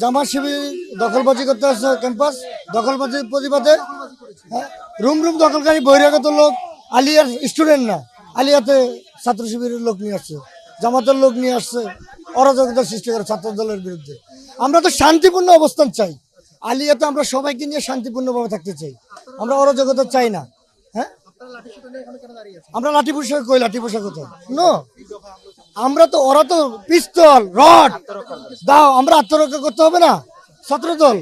জামাত শিবির দখলবাজি করতে আসছে ক্যাম্পাস, দখলবাজির প্রতিবাদে রুম রুম দখলকারী বহিরাগত লোক, আলিয়ার স্টুডেন্ট না, আলিয়াতে ছাত্র শিবিরের লোক নিয়ে আসছে, জামাতের লোক নিয়ে আসছে, অরাজকতার সৃষ্টি করে ছাত্র দলের বিরুদ্ধে। আমরা তো শান্তিপূর্ণ অবস্থান চাই, আলিয়াতে আমরা সবাইকে নিয়ে শান্তিপূর্ণভাবে থাকতে চাই, আমরা অরাজকতা চাই না। হ্যাঁ, আমরা লাঠি পোশাক কই, লাঠি পোশাক কোথায়? নো, আমরা তো, ওরা তো পিস্তল রড দাও, আমরা আত্মরক্ষা করতে হবে না? ছাত্রদল,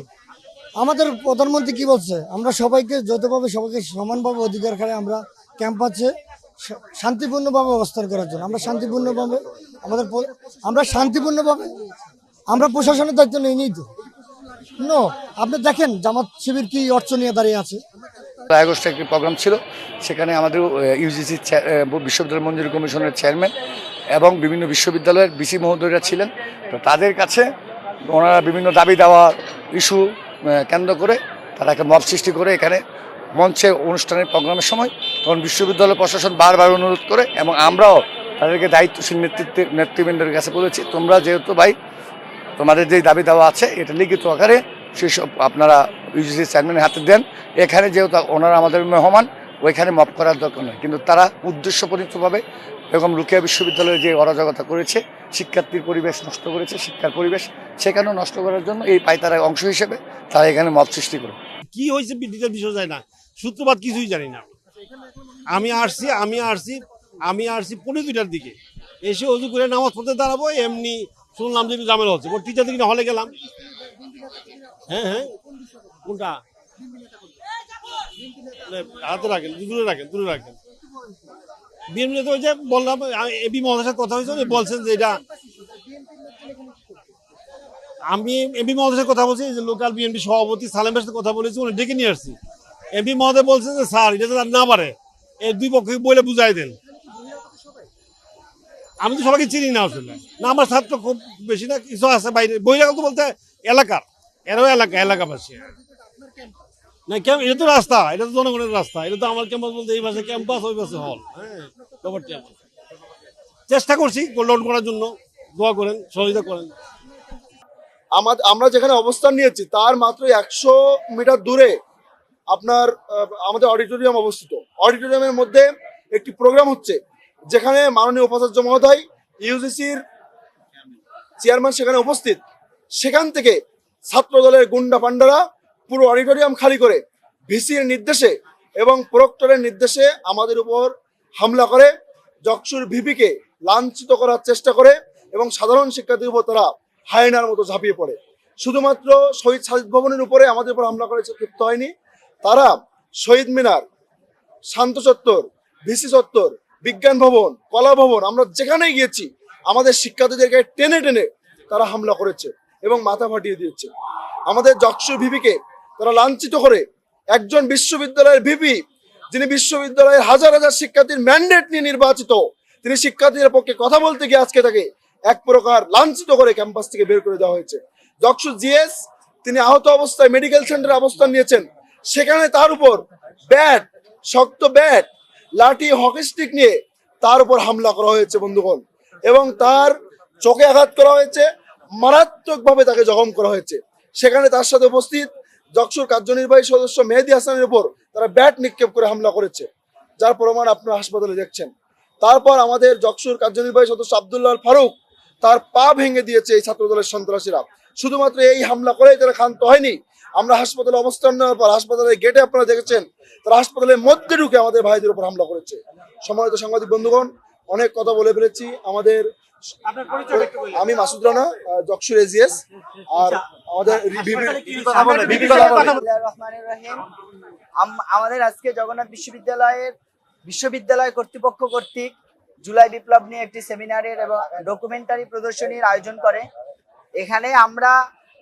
আমাদের প্রধানমন্ত্রী কি বলছে? আমরা সবাইকে যৌথভাবে, সবাইকে সমানভাবে অধিকার খায় আমরা ক্যাম্পাসে শান্তিপূর্ণভাবে অবস্থান করার জন্য। আমরা শান্তিপূর্ণভাবে আমরা শান্তিপূর্ণভাবে আমরা প্রশাসনের দায়িত্ব নিই তো। নো, আপনি দেখেন জামাত শিবির কি অর্থ নিয়ে দাঁড়িয়ে আছে। আগস্টে একটি প্রোগ্রাম ছিল, সেখানে আমাদের ইউজিসি বিশ্ববিদ্যালয় মঞ্জুরি কমিশনের চেয়ারম্যান এবং বিভিন্ন বিশ্ববিদ্যালয়ের বিসি মহোদয়রা ছিলেন। তো তাদের কাছে ওনারা বিভিন্ন দাবি দেওয়া ইস্যু কেন্দ্র করে তারা একটা মব সৃষ্টি করে এখানে মঞ্চে অনুষ্ঠানের প্রোগ্রামের সময়, তখন বিশ্ববিদ্যালয় প্রশাসন বারবার অনুরোধ করে এবং আমরাও তাদেরকে দায়িত্বশীল নেতৃবৃন্দের কাছে বলেছি, তোমরা যেহেতু ভাই তোমাদের যে দাবি দেওয়া আছে এটা লিখিত আকারে সেসব আপনারা ইউজিসি চেয়ারম্যানের হাতে দেন। এখানে যেহেতু ওনারা আমাদের মেহমান, ওইখানে মপ করার দরকার নয়। কিন্তু তারা উদ্দেশ্যপ্রণীতভাবে এরকম রুকেয়া বিশ্ববিদ্যালয়ে যে অরাজকতা করেছে, শিক্ষার্থীর পরিবেশ নষ্ট করেছে, শিক্ষার পরিবেশ সেখানেও নষ্ট করার জন্য এই পায়তারা অংশ হিসেবে তারা এখানে মপ সৃষ্টি করে। কি হয়েছে ডিটেল বিষয় যায় না, সূত্রপাত কিছুই জানি না। আমি আসছি 2:45 দিকে, এসে অজু করে নামাজ পড়তে দাঁড়াবো, এমনি শুনলাম যে ঝামেলা হচ্ছে। ওর টিচার দিকে হলে গেলাম। হ্যাঁ, কোনটা হাতে রাখেন, দূরে রাখেন। বিএনপি ওই যে বললাম, এবি মহোদয়ের সাথে কথা হয়েছে, উনি বলছেন যে এটা, আমি এমপি মহোদয়ের সাথে কথা বলছি, যে লোকাল বিএনপি সভাপতি সালেমের সাথে কথা বলেছি, উনি ডেকে নিয়ে আসছি। এমপি মহোদয় বলছেন যে স্যার এটা তো না পারে, এই দুই পক্ষকে বলে বুঝাই দেন। আমি তো সবাইকে চিনি না আসলে, না আমার ছাত্র খুব বেশি না, কিছু আছে বাইরে বহিরাগত বলতে এলাকার, এরাও এলাকাবাসী না। এটা তো রাস্তা, এটা তো জনগণের রাস্তা, এটা তো আমার ক্যাম্পাস বলতে এই পাশে ক্যাম্পাস, ওই পাশে হল। হ্যাঁ, চেষ্টা করছি গোল্ডাউন করার জন্য, দোয়া করেন, সহযোগিতা করেন। আমরা যেখানে অবস্থান নিয়েছি তার মাত্র 100 মিটার দূরে আপনার আমাদের অডিটোরিয়াম অবস্থিত। অডিটোরিয়ামের মধ্যে একটি প্রোগ্রাম হচ্ছে, যেখানে মাননীয় উপাচার্য মহোদয়, ইউজিসির চেয়ারম্যান সেখানে উপস্থিত। সেখান থেকে ছাত্র দলের গুন্ডা পান্ডারা পুরো অডিটোরিয়াম খালি করে ভিসির নির্দেশে এবং প্রক্টরের নির্দেশে আমাদের উপর হামলা করে, যকসুর ভিপিকে লাঞ্ছিত করার চেষ্টা করে এবং সাধারণ শিক্ষার্থীর উপর তারা হায়নার মতো ঝাঁপিয়ে পড়ে। শুধুমাত্র শহীদ সাজিদ ভবনের উপরে আমাদের উপর হামলা করেছে ক্ষিপ্ত হয়নি, তারা শহীদ মিনার, শান্ত চত্বর, ভিসি চত্বর, বিজ্ঞান ভবন, কলা ভবন, আমরা যেখানেই গিয়েছি আমাদের শিক্ষার্থীদেরকে টেনে টেনে তারা হামলা করেছে এবং মাথা ফাটিয়ে দিয়েছে। আমাদের যকসুর ভিপিকে তারা লাঞ্ছিত করে, একজন বিশ্ববিদ্যালয়ের ভিপি, যিনি বিশ্ববিদ্যালয়ের হাজার হাজার শিক্ষার্থীর ম্যান্ডেট নিয়ে নির্বাচিত, তিনি শিক্ষার্থীদের পক্ষে কথা বলতে গিয়ে আজকে তাকে এক প্রকার লাঞ্ছিত করে ক্যাম্পাস থেকে বের করে দেওয়া হয়েছে। যকসু জিএস, তিনি আহত অবস্থায় মেডিকেল সেন্টারে অবস্থান নিয়েছেন, সেখানে তার উপর ব্যাট, শক্ত ব্যাট, লাঠি, হকি স্টিক নিয়ে তার উপর হামলা করা হয়েছে বন্ধুগণ, এবং তার চোখে আঘাত করা হয়েছে, মারাত্মকভাবে তাকে জখম করা হয়েছে। সেখানে তার সাথে উপস্থিত যকসুর কার্যনির্বাহী সদস্য মেহেদী হাসানের উপর তারা ব্যাট নিক্ষেপ করে হামলা করেছে, যার প্রমাণ আপনারা হাসপাতালে দেখছেন। তারপর আমাদের যকসুর কার্যনির্বাহী সদস্য আব্দুল্লাহ ফারুক, তার পা ভেঙে দিয়েছে এই ছাত্রদলের সন্ত্রাসীরা। শুধুমাত্র এই হামলা করেই তারা ক্ষান্ত হয়নি, আমরা হাসপাতালে অবস্থান নেওয়ার পর হাসপাতালের গেটে আপনারা দেখেছেন তারা হাসপাতালের মধ্যে ঢুকে আমাদের ভাইদের উপর হামলা করেছে। সম্মানিত সাংবাদিক বন্ধুগণ, অনেক কথা বলে ফেলেছি। আমি মাসুদ রানা, যকসুর এজিএস, আর আমাদের আমাদের আজকে জগন্নাথ বিশ্ববিদ্যালয় কর্তৃপক্ষ কর্তৃক জুলাই বিপ্লব নিয়ে একটি সেমিনারের এবং ডকুমেন্টারি প্রদর্শনীর আয়োজন করে। এখানে আমরা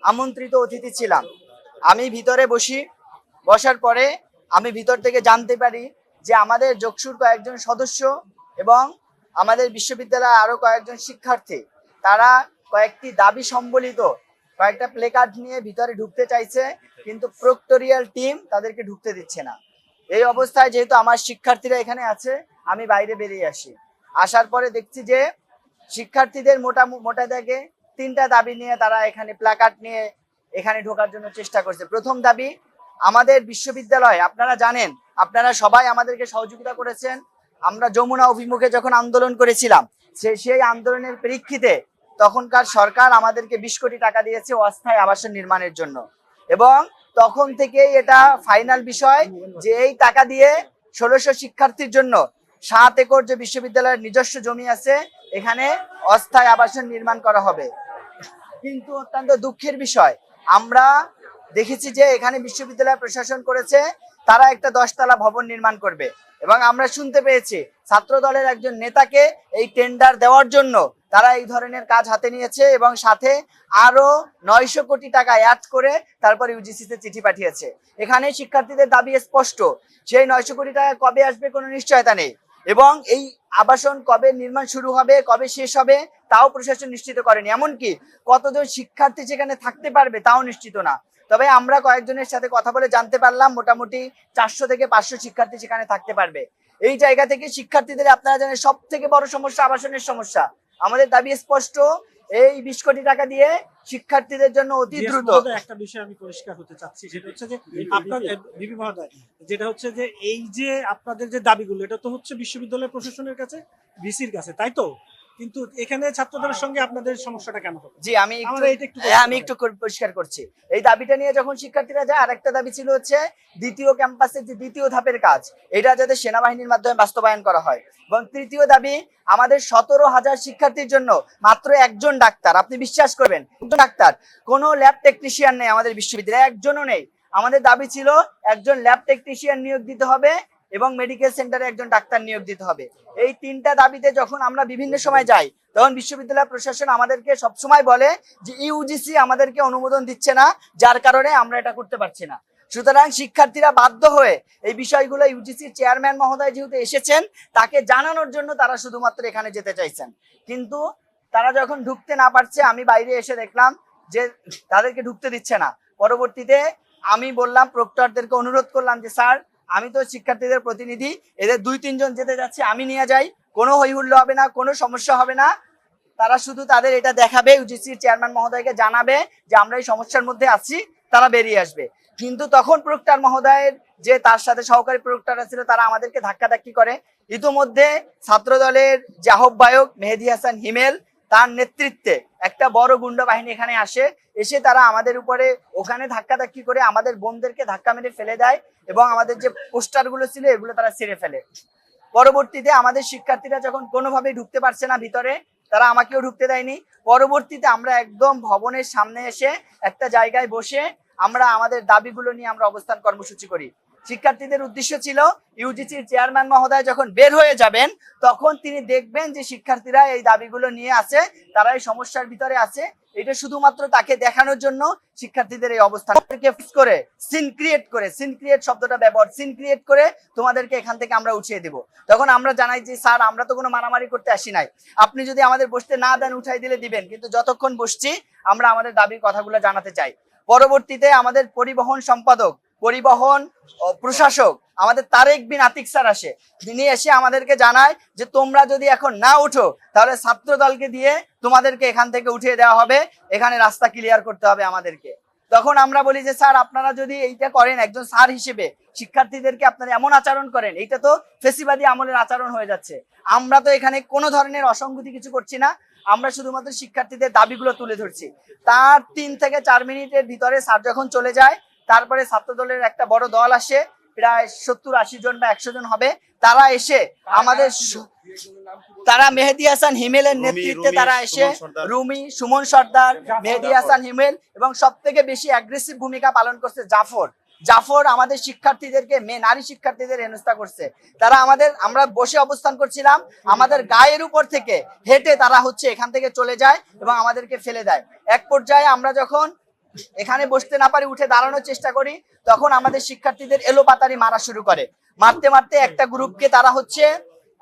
আমন্ত্রিত অতিথি ছিলাম। আমি ভিতরে বসার পরে আমি ভিতর থেকে জানতে পারি যে আমাদের যকসুর কয়েকজন সদস্য এবং আমাদের বিশ্ববিদ্যালয়ে আরো কয়েকজন শিক্ষার্থী, তারা কয়েকটি দাবি সম্বলিত কয়েকটা প্লে কার্ড নিয়ে ভিতরে ঢুকতে চাইছে, কিন্তু প্রক্টোরিয়াল টিম তাদেরকে ঢুকতে দিচ্ছে না। এই অবস্থায় যেহেতু আমার শিক্ষার্থীরা এখানে আছে, আমি বাইরে বেরিয়ে আসি। আসার পরে দেখছি যে শিক্ষার্থীদের মোটা দাগে তিনটা দাবি নিয়ে তারা এখানে প্ল্যাকার্ড নিয়ে এখানে ঢোকার জন্য চেষ্টা করছে। প্রথম দাবি, আমাদের বিশ্ববিদ্যালয়, আপনারা জানেন, আপনারা সবাই আমাদেরকে সহযোগিতা করেছেন। আমরা যমুনা অভিমুখে যখন আন্দোলন করেছিলাম, সেই আন্দোলনের প্রেক্ষিতে তখনকার সরকার আমাদেরকে 20 কোটি টাকা দিয়েছে অস্থায়ী আবাসন নির্মাণের জন্য, এবং তখন থেকেই এটা ফাইনাল বিষয় যে এই টাকা দিয়ে 1600 শিক্ষার্থীর জন্য 7 একর যে বিশ্ববিদ্যালয়ের নিজস্ব জমি আছে এখানে অস্থায়ী আবাসন নির্মাণ করা হবে। কিন্তু অত্যন্ত দুঃখের বিষয়, আমরা দেখেছি যে এখানে বিশ্ববিদ্যালয় প্রশাসন করেছে তারা একটা 10 তলা ভবন নির্মাণ করবে, এবং আমরা শুনতে পেয়েছি ছাত্র দলের একজন নেতাকে এই টেন্ডার দেওয়ার জন্য তারা এই ধরনের কাজ হাতে নিয়েছে, এবং সাথে আরো 900 কোটি টাকা অ্যাড করে তারপর ইউজিসিতে চিঠি পাঠিয়েছে। এখানে শিক্ষার্থীদের দাবি স্পষ্ট, সেই 900 কোটি টাকা কবে আসবে কোনো নিশ্চয়তা নেই, এবং এই আবাসন কবে নির্মাণ শুরু হবে, কবে শেষ হবে তাও প্রশাসন নিশ্চিত করেনি। এমনকি কতজন শিক্ষার্থী সেখানে থাকতে পারবে তাও নিশ্চিত না। তবে আমরা কয়েকজনের সাথে কথা বলে জানতে পারলাম মোটামুটি 400 থেকে 500 শিক্ষার্থী সেখানে থাকতে পারবে। এই জায়গা থেকে শিক্ষার্থীদের, আপনারা জানেন, সব থেকে বড় সমস্যা আবাসনের সমস্যা। আমাদের দাবি স্পষ্ট, এই 20 কোটি টাকা দিয়ে শিক্ষার্থীদের জন্য অতি দ্রুত। একটা বিষয় আমি পরিষ্কার করতে চাচ্ছি, সেটা হচ্ছে যে আপনাদের বিপি মহোদয়, যেটা হচ্ছে যে এই যে আপনাদের যে দাবিগুলো, এটা তো হচ্ছে বিশ্ববিদ্যালয় প্রশাসনের কাছে, ভিসির কাছে, তাই তো? কিন্তু এখানে ছাত্রদের সঙ্গে আপনাদের সমস্যাটা কেন হবে? জি, আমি একটু পরিষ্কার করছি। এই দাবিটা নিয়ে যখন শিক্ষার্থীরা যায়, আরেকটা দাবি ছিল হচ্ছে দ্বিতীয় ক্যাম্পাসের যে দ্বিতীয় ধাপের কাজ, এটা যাতে সেনাবাহিনীর মাধ্যমে বাস্তবায়ন করা হয়। এবং তৃতীয় দাবি, আমাদের 17,000 শিক্ষার্থীর জন্য মাত্র একজন ডাক্তার, আপনি বিশ্বাস করবেন, একজন ডাক্তার, কোনো ল্যাব টেকনিশিয়ান নেই আমাদের বিশ্ববিদ্যালয়ে, একজনও নেই। আমাদের দাবি ছিল একজন ল্যাব টেকনিশিয়ান নিয়োগ দিতে হবে এবং মেডিকেল সেন্টারে একজন ডাক্তার নিয়োগ দিতে হবে। এই তিনটা দাবিতে যখন আমরা বিভিন্ন সময় যাই, তখন বিশ্ববিদ্যালয় প্রশাসন আমাদেরকে সবসময় বলে যে ইউজিসি আমাদেরকে অনুমোদন দিচ্ছে না, যার কারণে আমরা এটা করতে পারছি না। সুতরাং শিক্ষার্থীরা বাধ্য হয়ে এই বিষয়গুলো ইউজিসির চেয়ারম্যান মহোদয় যেহেতু এসেছেন, তাকে জানানোর জন্য তারা শুধুমাত্র এখানে যেতে চাইছেন। কিন্তু তারা যখন ঢুকতে না পারছে, আমি বাইরে এসে দেখলাম যে তাদেরকে ঢুকতে দিচ্ছে না। পরবর্তীতে আমি বললাম, প্রক্টরদেরকে অনুরোধ করলাম যে স্যার, আমি তো শিক্ষার্থীদের প্রতিনিধি, এদের 2-3 জন যেতে যাচ্ছে, আমি নিয়ে যাই, কোনো হইহুল্লো হবে না, কোনো সমস্যা হবে না। তারা শুধু তাদের এটা দেখাবে, ইউজিসির চেয়ারম্যান মহোদয়কে জানাবে যে আমরা এই সমস্যার মধ্যে আছি, তারা বেরিয়ে আসবে। কিন্তু তখন প্রক্টর মহোদয়ের যে তার সাথে সহকারী প্রক্টররা ছিল, তারা আমাদেরকে ধাক্কাধাক্কি করে। ইতিমধ্যে ছাত্র দলের যে আহ্বায়ক মেহেদী হাসান হিমেল, তার নেতৃত্বে একটা বড় গুন্ডা বাহিনী এখানে এসে তারা আমাদের উপরে ওখানে ধাক্কাধাক্কি করে আমাদের বোনদেরকে ধাক্কা মেরে ফেলে দেয়, এবং আমাদের যে পোস্টারগুলো ছিল এগুলো তারা ছিঁড়ে ফেলে। পরবর্তীতে আমাদের শিক্ষার্থীরা যখন কোনোভাবেই ঢুকতে পারছে না ভিতরে, তারা আমাকেও ঢুকতে দেয়নি। পরবর্তীতে আমরা একদম ভবনের সামনে এসে একটা জায়গায় বসে আমরা আমাদের দাবিগুলো নিয়ে আমরা অবস্থান কর্মসূচি করি। শিক্ষার্থীদের উদ্দেশ্য ছিল ইউজিসির চেয়ারম্যান মহোদয় যখন বের হয়ে যাবেন, তখন তিনি দেখবেন যে শিক্ষার্থীরা এই দাবিগুলো নিয়ে আছে, তারা এই সমস্যার ভিতরে আছে, এটা শুধুমাত্র তাকে দেখানোর জন্য শিক্ষার্থীদের এই অবস্থানকে করে সিন ক্রিয়েট শব্দটা ব্যবহার, সিন ক্রিয়েট করে তোমাদেরকে এখান থেকে আমরা উঠিয়ে দেব। তখন আমরা জানাই যে স্যার, আমরা তো কোনো মারামারি করতে আসি নাই, আপনি যদি আমাদের বসতে না দেন উঠাই দিলে দিবেন, কিন্তু যতক্ষণ বসছি আমরা আমাদের দাবির কথাগুলো জানাতে চাই। পরবর্তীতে আমাদের পরিবহন সম্পাদক, পরিবহন প্রশাসক আমাদের তারেক বিন আতিক স্যার আসে, তিনি এসে আমাদেরকে জানায় যে তোমরা যদি এখন না উঠো তাহলে ছাত্র দলকে দিয়ে তোমাদেরকে এখান থেকে উঠিয়ে দেওয়া হবে, এখানে রাস্তা ক্লিয়ার করতে হবে আমাদেরকে। তখন আমরা বলি যে স্যার, আপনারা যদি এইটা করেন, একজন স্যার হিসেবে শিক্ষার্থীদেরকে আপনারা এমন আচরণ করেন, এইটা তো ফেসিবাদী আমলের আচরণ হয়ে যাচ্ছে। আমরা তো এখানে কোনো ধরনের অসঙ্গতি কিছু করছি না, আমরা শুধুমাত্র শিক্ষার্থীদের দাবিগুলো তুলে ধরছি। তার 3 থেকে 4 মিনিটের ভিতরে স্যার যখন চলে যায়, তারপরে ছাত্র দলের একটা বড় দল আসে, প্রায় 70-80 জন বা 100 জন হবে। তারা এসে আমাদের, তারা মেহেদী হাসান হিমেলের নেতৃত্বে তারা এসে, রুমি, সুমন সর্দার, মেহেদী হাসান হিমেল, এবং সব থেকে বেশি অ্যাগ্রেসিভ ভূমিকা পালন করছে জাফর আমাদের শিক্ষার্থীদেরকে, নারী শিক্ষার্থীদের হেনস্থা করছে। তারা আমরা বসে অবস্থান করছিলাম, আমাদের গায়ের উপর থেকে হেঁটে তারা এখান থেকে চলে যায় এবং আমাদেরকে ফেলে দেয়। এক পর্যায়ে আমরা যখন এখানে বসতে না পারি, উঠে দাঁড়ানোর চেষ্টা করি, তখন আমাদের শিক্ষার্থীদের এলোপাতারি মারা শুরু করে। মারতে মারতে একটা গ্রুপকে তারা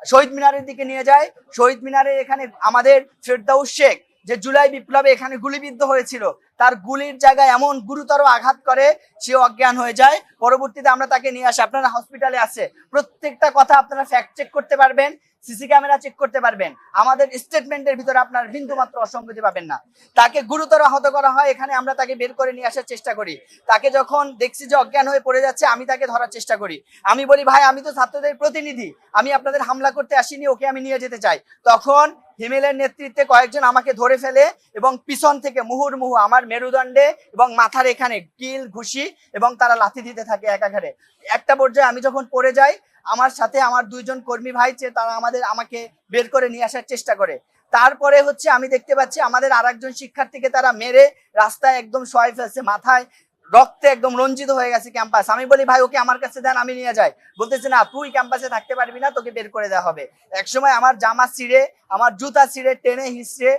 শহীদ মিনারের দিকে নিয়ে যায়। শহীদ মিনারে এখানে আমাদের ফেরদাউস শেখ, যে জুলাই বিপ্লবে এখানে গুলিবিদ্ধ হয়েছিল, তার গুলির জায়গায় এমন গুরুতর আঘাত করে সে অজ্ঞান হয়ে যায়। পরবর্তীতে আমরা তাকে নিয়ে আসি, আপনারা হসপিটালে আছে, প্রত্যেকটা কথা আপনারা ফ্যাক্ট চেক করতে পারবেন, সিসি ক্যামেরা চেক করতে পারবেন, আমাদের স্টেটমেন্টের ভিতরে আপনার বিন্দু মাত্র অসঙ্গতি পাবেন না। তাকে গুরুতর আহত করা হয়, এখানে আমরা তাকে বের করে নিয়ে আসার চেষ্টা করি। তাকে যখন দেখছি যে অজ্ঞান হয়ে পড়ে যাচ্ছে, আমি তাকে ধরার চেষ্টা করি। আমি বলি, ভাই আমি তো ছাত্রদের প্রতিনিধি, আমি আপনাদের হামলা করতে আসিনি, ওকে আমি নিয়ে যেতে চাই। তখন হিমেলের নেতৃত্বে কয়েকজন আমাকে ধরে ফেলে এবং পিছন থেকে মুহুর্মুহু আমার মেরুদণ্ডে এবং মাথার এখানে কিল ঘুষি এবং তারা লাথি দিতে থাকে একাঘারে। একটা পর্যায়ে আমি যখন পড়ে যাই, আমার সাথে আমার দুইজন কর্মী ভাই তারা আমাকে বের করে নিয়ে আসার চেষ্টা করে। তারপরে হচ্ছে আমি দেখতে পাচ্ছি আমাদের আরেকজন শিক্ষার্থীকে তারা মেরে রাস্তায় একদম শোয়াই ফেলছে, মাথায় রক্তে একদম রঞ্জিত হয়ে গেছে ক্যাম্পাস। আমি বলি, ভাই ওকে আমার কাছে দেন, আমি নিয়ে যাই। বলতেছে না, তুই ক্যাম্পাসে থাকতে পারবি না, তোকে বের করে দেওয়া হবে। একসময় আমার জামা ছিঁড়ে, আমার জুতা ছিঁড়ে, টেনে হিসড়ে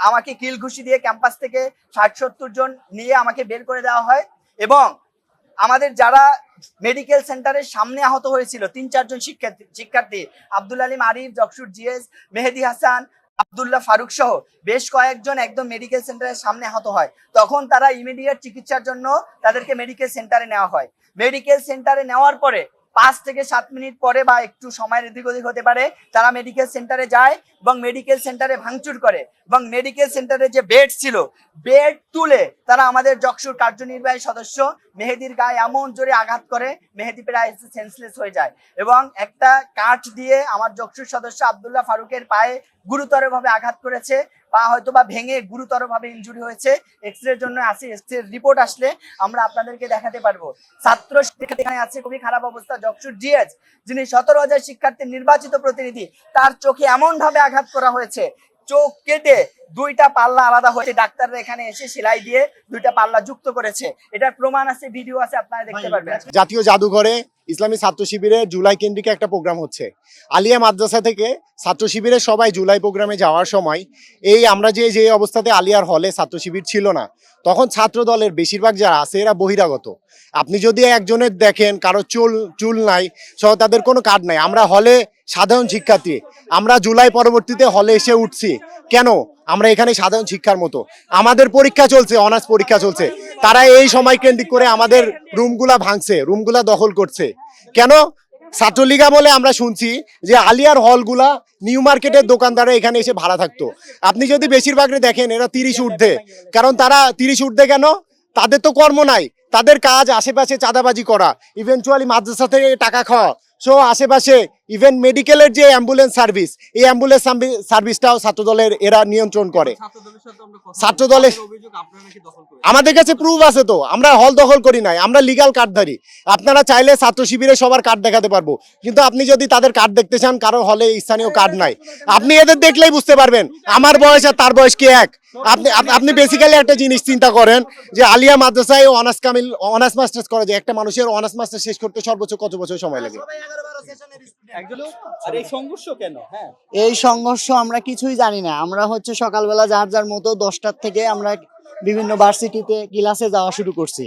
আমাকে কিল ঘুষি দিয়ে ক্যাম্পাস থেকে 60-70 জন নিয়ে আমাকে বের করে দেওয়া হয়। এবং আমাদের যারা মেডিকেল সেন্টারের সামনে আহত হয়েছিল 3-4 জন শিক্ষার্থী, আব্দুল আলিম আরিফ, যকসুর জিএস, মেহেদি হাসান, আব্দুল্লাহ ফারুক সহ বেশ কয়েকজন একদম মেডিকেল সেন্টারের সামনে আহত হয়। তখন তারা ইমিডিয়েট চিকিৎসার জন্য তাদেরকে মেডিকেল সেন্টারে নেওয়া হয়। মেডিকেল সেন্টারে নেওয়ার পরে 5 থেকে 7 মিনিট পরে বা একটু সময়ের এদিক ওদিক হতে পারে, তারা মেডিকেল সেন্টারে যায় এবং মেডিকেল সেন্টারে ভাঙচুর করে এবং মেডিকেল সেন্টারে যে বেড ছিল, বেড তুলে তারা আমাদের যকসুর কার্যনির্বাহী সদস্য মেহেদির গায়ে এমন জোরে আঘাত করে, মেহেদি প্রায় সেন্সলেস হয়ে যায়। এবং একটা কাঠ দিয়ে আমার যকসুর সদস্য আব্দুল্লাহ ফারুকের পায়ে গুরুতরভাবে আঘাত করেছে, পা হয়তো বা ভেঙে গুরুতরভাবে ইনজুরি হয়েছে। এক্সরের জন্য আসি, এক্সরের রিপোর্ট আসলে আমরা আপনাদেরকে দেখাতে পারবো। ছাত্র এখানে আছে, খুবই খারাপ অবস্থা। যকসুর জিএস, যিনি 17,000 শিক্ষার্থীর নির্বাচিত প্রতিনিধি, তার চোখে এমন ভাবে আঘাত করা হয়েছে, চোখ কেটে 2টা পাল্লা আলাদা হয়েছে। ডাক্তাররা এখানে এসে সেলাই দিয়ে 2টা পাল্লা যুক্ত করেছে। এটার প্রমাণ আছে, ভিডিও আছে, আপনারা দেখতে পারবেন। জাতীয় জাদুঘরে ইসলামী ছাত্র শিবিরের জুলাই কেন্দ্রিক একটা প্রোগ্রাম হচ্ছে। আলিয়া মাদ্রাসা থেকে ছাত্র শিবিরের সবাই জুলাই প্রোগ্রামে যাওয়ার সময় আমরা যে অবস্থাতে আলিয়ার হলে ছাত্র শিবির ছিল না, তখন ছাত্র দলের বেশিরভাগ যারা আছে এরা বহিরাগত। আপনি যদি একজনের দেখেন কারো চুল নাই, সহ তাদের কোনো কার্ড নাই। আমরা হলে সাধারণ শিক্ষার্থী, আমরা জুলাই পরবর্তীতে হলে এসে উঠছি কেন? আমরা এখানে সাধারণ শিক্ষার মতো, আমাদের পরীক্ষা চলছে, অনার্স পরীক্ষা চলছে, তারা এই সময় কেন্দ্রিক করে আমাদের রুমগুলা ভাঙছে, রুমগুলা দখল করছে কেন? ছাত্রলীগা বলে আমরা শুনছি যে আলিয়ার হলগুলা নিউ মার্কেটের দোকানদারা এখানে এসে ভাড়া থাকতো। আপনি যদি বেশিরভাগ দেখেন এরা 30 ঊর্ধ্বে, কারণ তারা 30 ঊর্ধ্বে কেন? তাদের তো কর্ম নাই, তাদের কাজ আশেপাশে চাঁদাবাজি করা, ইভেনচুয়ালি মাদ্রাসা থেকে টাকা খাওয়া, সো আশেপাশে ইভেন মেডিকেলের যে অ্যাম্বুলেন্স সার্ভিস, এই অ্যাম্বুলেন্স সার্ভিসটাও ছাত্রদলের এরা নিয়ন্ত্রণ করে। ছাত্রদলের আমাদের কাছে প্রুফ আছে তো, আমরা হল দখল করি নাই, আমরা লিগাল কার্ডধারী। আপনারা চাইলে ছাত্র শিবিরে সবার কার্ড দেখাতে পারবো, কিন্তু আপনি যদি তাদের কার্ড দেখতে চান, কারো হলে স্থানীয় কার্ড নাই। আপনি এদের দেখলেই বুঝতে পারবেন আমার বয়স আর তার বয়স কি এক। আপনি বেসিক্যালি একটা জিনিস চিন্তা করেন যে আলিয়া মাদ্রাসায় অনার্স মাস্টার্স করা যায়, একটা মানুষের অনার্স মাস্টার্স শেষ করতে সর্বোচ্চ কত বছর সময় লাগে? এই সংঘর্ষ আমরা কিছুই জানি না। আমরা হচ্ছে সকালবেলা যার যার মতো 10টার থেকে আমরা বিভিন্ন ভার্সিটিতে ক্লাসে যাওয়া শুরু করছি।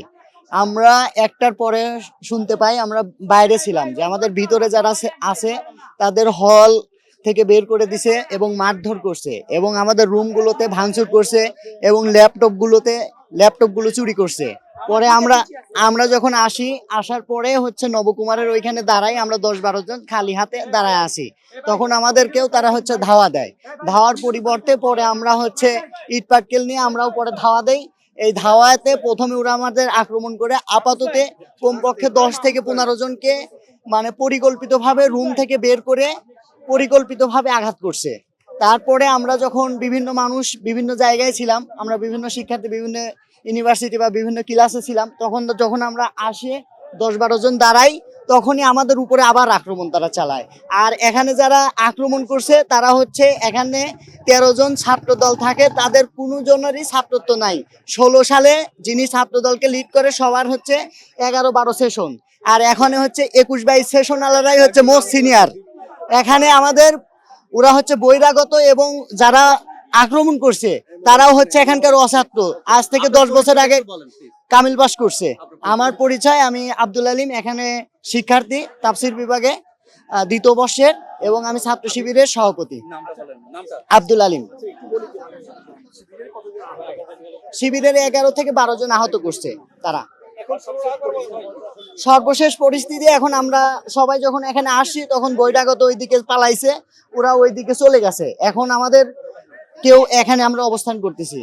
আমরা 1টার পরে শুনতে পাই, আমরা বাইরে ছিলাম, যে আমাদের ভিতরে যারা আছে তাদের হল থেকে বের করে দিছে এবং মারধর করছে এবং আমাদের রুমগুলোতে ভাঙচুর করছে এবং ল্যাপটপগুলো চুরি করছে। পরে আমরা যখন আসার পরে হচ্ছে নবকুমারের ওইখানে দাঁড়াই, আমরা 10-12 জন খালি হাতে দাঁড়ায় আসি, তখন আমাদেরকেও তারা হচ্ছে ধাওয়া দেয়। ধাওয়ার পরিবর্তে পরে আমরা হচ্ছে ইট পাটকেল নিয়ে আমরাও পরে ধাওয়া দেই। এই ধাওয়াতে প্রথমে ওরা আমাদের আক্রমণ করে আপাতত কমপক্ষে 10 থেকে 15 জনকে মানে পরিকল্পিতভাবে রুম থেকে বের করে পরিকল্পিতভাবে আঘাত করছে। তারপরে আমরা যখন বিভিন্ন মানুষ বিভিন্ন জায়গায় ছিলাম, আমরা বিভিন্ন শিক্ষার্থী বিভিন্ন ইউনিভার্সিটি বা বিভিন্ন ক্লাসে ছিলাম, যখন আমরা আসি 10-12 জন দাঁড়াই, তখনই আমাদের উপরে আবার আক্রমণ তারা চালায়। আর এখানে যারা আক্রমণ করছে তারা হচ্ছে এখানে 13 জন ছাত্র দল থাকে, তাদের কোনো জনেরই ছাত্রত্ব নাই। 16 সালে যিনি ছাত্র দলকে লিড করে সবার হচ্ছে 11-12 সেশন, আর এখানে হচ্ছে 21-22 সেশন আলাদাই হচ্ছে মোস্ট সিনিয়র। এখানে ওরা হচ্ছে বহিরাগত এবং যারা আক্রমণ করছে তারাও হচ্ছে এখানকার অছাত্র, আজ থেকে 10 বছর আগে কামিল পাস করছে। আমার পরিচয়, আমি আব্দুল আলিম, এখানে শিক্ষার্থী তাফসির বিভাগে 2য় বর্ষের, এবং আমি ছাত্র শিবিরের সভাপতি। আব্দুল আলিম। শিবিরের 11 থেকে 12 জন আহত করছে তারা। সর্বশেষ পরিস্থিতি এখন আমরা সবাই যখন এখানে আসি তখন বহিরাগত ওইদিকে পালাইছে, ওরা ওইদিকে চলে গেছে। এখন আমাদের কেউ এখানে আমরা অবস্থান করতেছি।